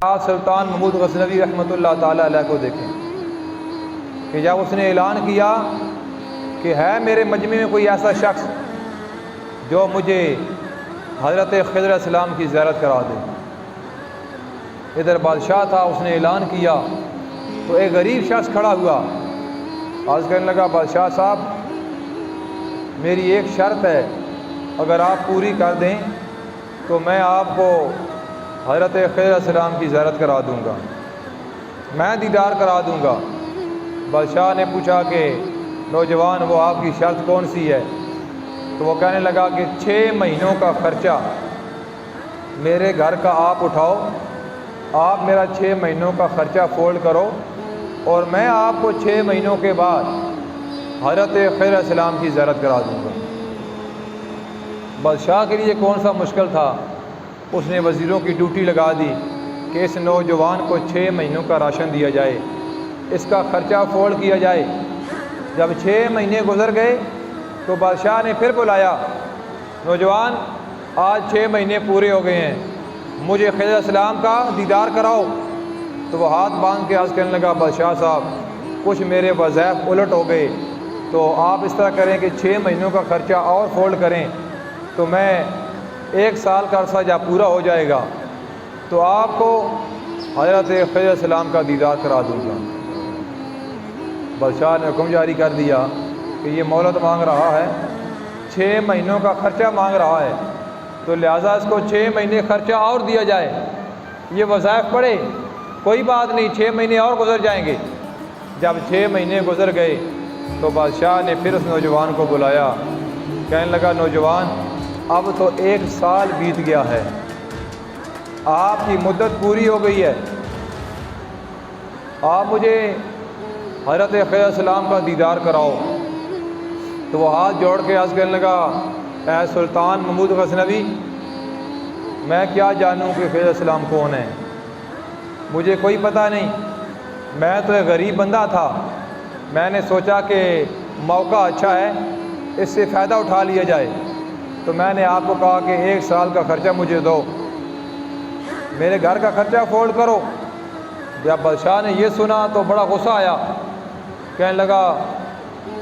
سلطان محمود غزنوی رحمۃ اللہ تعالیٰ علیہ کو دیکھیں کہ جب اس نے اعلان کیا کہ ہے میرے مجمع میں کوئی ایسا شخص جو مجھے حضرت خضر علیہ السلام کی زیارت کرا دے۔ ادھر بادشاہ تھا، اس نے اعلان کیا تو ایک غریب شخص کھڑا ہوا، عرض کرنے لگا بادشاہ صاحب میری ایک شرط ہے، اگر آپ پوری کر دیں تو میں آپ کو حضرت خضر علیہ السلام کی زیارت کرا دوں گا، میں دیدار کرا دوں گا۔ بادشاہ نے پوچھا کہ نوجوان وہ آپ کی شرط کون سی ہے؟ تو وہ کہنے لگا کہ 6 مہینوں کا خرچہ میرے گھر کا آپ اٹھاؤ، آپ میرا 6 مہینوں کا خرچہ فولڈ کرو اور میں آپ کو 6 مہینوں کے بعد حضرت خضر علیہ السلام کی زیارت کرا دوں گا۔ بادشاہ کے لیے کون سا مشکل تھا، اس نے وزیروں کی ڈیوٹی لگا دی کہ اس نوجوان کو 6 مہینوں کا راشن دیا جائے، اس کا خرچہ فولڈ کیا جائے۔ جب 6 مہینے گزر گئے تو بادشاہ نے پھر بلایا، نوجوان آج 6 مہینے پورے ہو گئے ہیں، مجھے خضر علیہ السلام کا دیدار کراؤ۔ تو وہ ہاتھ باندھ کے عرض کرنے لگا بادشاہ صاحب کچھ میرے وظائف الٹ ہو گئے، تو آپ اس طرح کریں کہ 6 مہینوں کا خرچہ اور فولڈ کریں تو میں 1 سال کا عرصہ جب پورا ہو جائے گا تو آپ کو حضرت خضر علیہ السلام کا دیدار کرا دوں گا۔ بادشاہ نے حکم جاری کر دیا کہ یہ مہلت مانگ رہا ہے، 6 مہینوں کا خرچہ مانگ رہا ہے، تو لہٰذا اس کو 6 مہینے خرچہ اور دیا جائے، یہ وظائف پڑھے، کوئی بات نہیں 6 مہینے اور گزر جائیں گے۔ جب 6 مہینے گزر گئے تو بادشاہ نے پھر اس نوجوان کو بلایا، کہنے لگا نوجوان اب تو 1 سال بیت گیا ہے، آپ کی مدت پوری ہو گئی ہے، آپ مجھے حضرت خضر علیہ السلام کا دیدار کراؤ۔ تو وہ ہاتھ جوڑ کے عرض کرنے لگا اے سلطان محمود غزنوی میں کیا جانوں کہ خضر علیہ السلام کون ہے، مجھے کوئی پتہ نہیں، میں تو ایک غریب بندہ تھا، میں نے سوچا کہ موقع اچھا ہے اس سے فائدہ اٹھا لیا جائے، تو میں نے آپ کو کہا کہ 1 سال کا خرچہ مجھے دو، میرے گھر کا خرچہ فولڈ کرو۔ جب بادشاہ نے یہ سنا تو بڑا غصہ آیا، کہنے لگا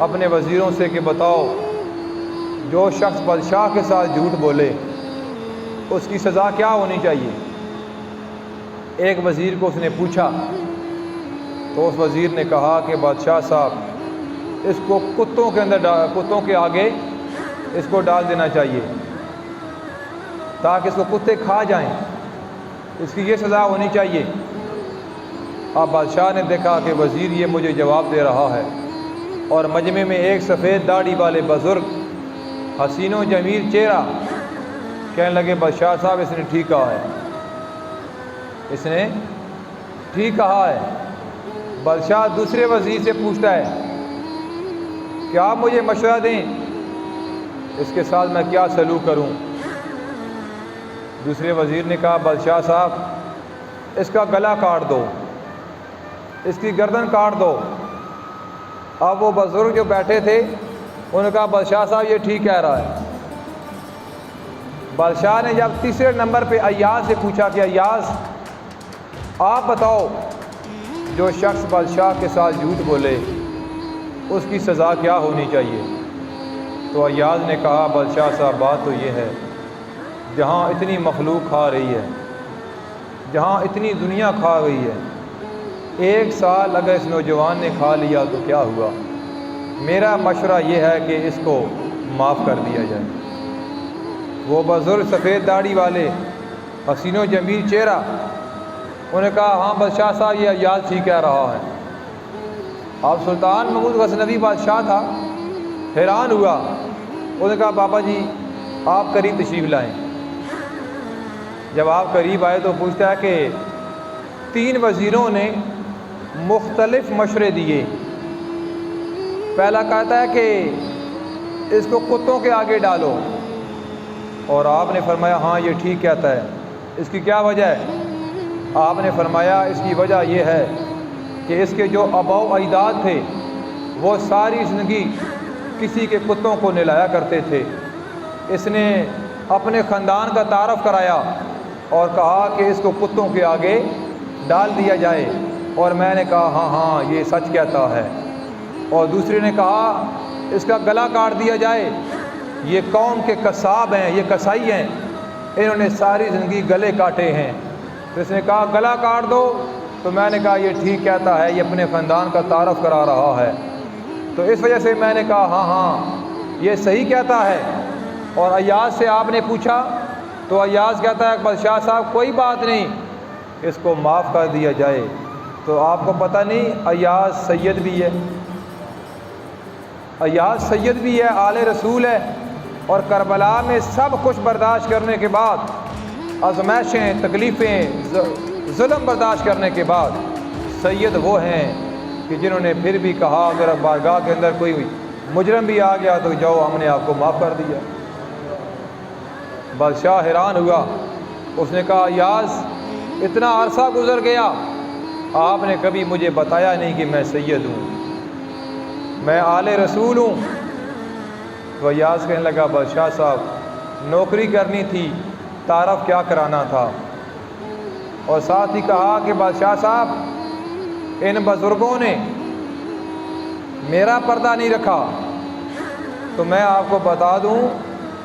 اپنے وزیروں سے کہ بتاؤ جو شخص بادشاہ کے ساتھ جھوٹ بولے اس کی سزا کیا ہونی چاہیے۔ ایک وزیر کو اس نے پوچھا تو اس وزیر نے کہا کہ بادشاہ صاحب اس کو کتوں کے آگے اس کو ڈال دینا چاہیے تاکہ اس کو کتے کھا جائیں، اس کی یہ سزا ہونی چاہیے۔ اب بادشاہ نے دیکھا کہ وزیر یہ مجھے جواب دے رہا ہے، اور مجمع میں ایک سفید داڑھی والے بزرگ حسین و جمیل چہرہ کہنے لگے بادشاہ صاحب اس نے ٹھیک کہا ہے، اس نے ٹھیک کہا ہے۔ بادشاہ دوسرے وزیر سے پوچھتا ہے کہ آپ مجھے مشورہ دیں اس کے ساتھ میں کیا سلوک کروں۔ دوسرے وزیر نے کہا بادشاہ صاحب اس کا گلا کاٹ دو، اس کی گردن کاٹ دو۔ اب وہ بزرگ جو بیٹھے تھے انہوں نے کہا بادشاہ صاحب یہ ٹھیک کہہ رہا ہے۔ بادشاہ نے جب تیسرے نمبر پہ ایاز سے پوچھا کہ ایاز آپ بتاؤ جو شخص بادشاہ کے ساتھ جھوٹ بولے اس کی سزا کیا ہونی چاہیے۔ تو ایاز نے کہا بادشاہ صاحب بات تو یہ ہے جہاں اتنی مخلوق کھا رہی ہے، جہاں اتنی دنیا کھا گئی ہے، 1 سال اگر اس نوجوان نے کھا لیا تو کیا ہوا، میرا مشورہ یہ ہے کہ اس کو معاف کر دیا جائے۔ وہ بزرگ سفید داڑھی والے حسین و جمیل چہرہ انہوں نے کہا ہاں بادشاہ صاحب یہ ایاز ٹھیک کہہ رہا ہے۔ اب سلطان محمود غزنوی بادشاہ تھا، حیران ہوا، انہوں نے کہا بابا جی آپ قریب تشریف لائیں۔ جب آپ قریب آئے تو پوچھتا ہے کہ 3 وزیروں نے مختلف مشورے دیے، پہلا کہتا ہے کہ اس کو کتوں کے آگے ڈالو، اور آپ نے فرمایا ہاں یہ ٹھیک کہتا ہے، اس کی کیا وجہ ہے؟ آپ نے فرمایا اس کی وجہ یہ ہے کہ اس کے جو آباء و اجداد تھے وہ ساری زندگی کسی کے کتوں کو نہلایا کرتے تھے، اس نے اپنے خاندان کا تعارف کرایا اور کہا کہ اس کو کتوں کے آگے ڈال دیا جائے، اور میں نے کہا ہاں ہاں یہ سچ کہتا ہے، اور دوسرے نے کہا اس کا گلا کاٹ دیا جائے، یہ قوم کے قصاب ہیں، یہ کسائی ہیں، انہوں نے ساری زندگی گلے کاٹے ہیں۔ تو اس نے کہا گلا کاٹ دو، تو میں نے کہا یہ ٹھیک کہتا ہے، یہ اپنے خاندان کا تعارف کرا رہا ہے، تو اس وجہ سے میں نے کہا ہاں ہاں یہ صحیح کہتا ہے۔ اور ایاز سے آپ نے پوچھا تو ایاز کہتا ہے بادشاہ صاحب کوئی بات نہیں، اس کو معاف کر دیا جائے۔ تو آپ کو پتہ نہیں ایاز سید بھی ہے، ایاز سید بھی ہے، آل رسول ہے، اور کربلا میں سب کچھ برداشت کرنے کے بعد، آزمائشیں، تکلیفیں، ظلم برداشت کرنے کے بعد، سید وہ ہیں کہ جنہوں نے پھر بھی کہا اگر بارگاہ کے اندر کوئی مجرم بھی آ گیا تو جاؤ ہم نے آپ کو معاف کر دیا۔ بادشاہ حیران ہوا، اس نے کہا ایاز اتنا عرصہ گزر گیا، آپ نے کبھی مجھے بتایا نہیں کہ میں سید ہوں، میں آل رسول ہوں۔ تو ایاز کہنے لگا بادشاہ صاحب نوکری کرنی تھی، تعارف کیا کرانا تھا، اور ساتھ ہی کہا کہ بادشاہ صاحب ان بزرگوں نے میرا پردہ نہیں رکھا، تو میں آپ کو بتا دوں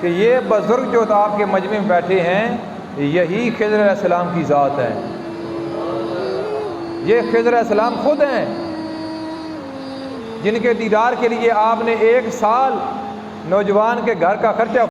کہ یہ بزرگ جو آپ کے مجمع میں بیٹھے ہیں یہی خضر علیہ السلام کی ذات ہے، یہ خضر علیہ السلام خود ہیں، جن کے دیدار کے لیے آپ نے 1 سال نوجوان کے گھر کا خرچہ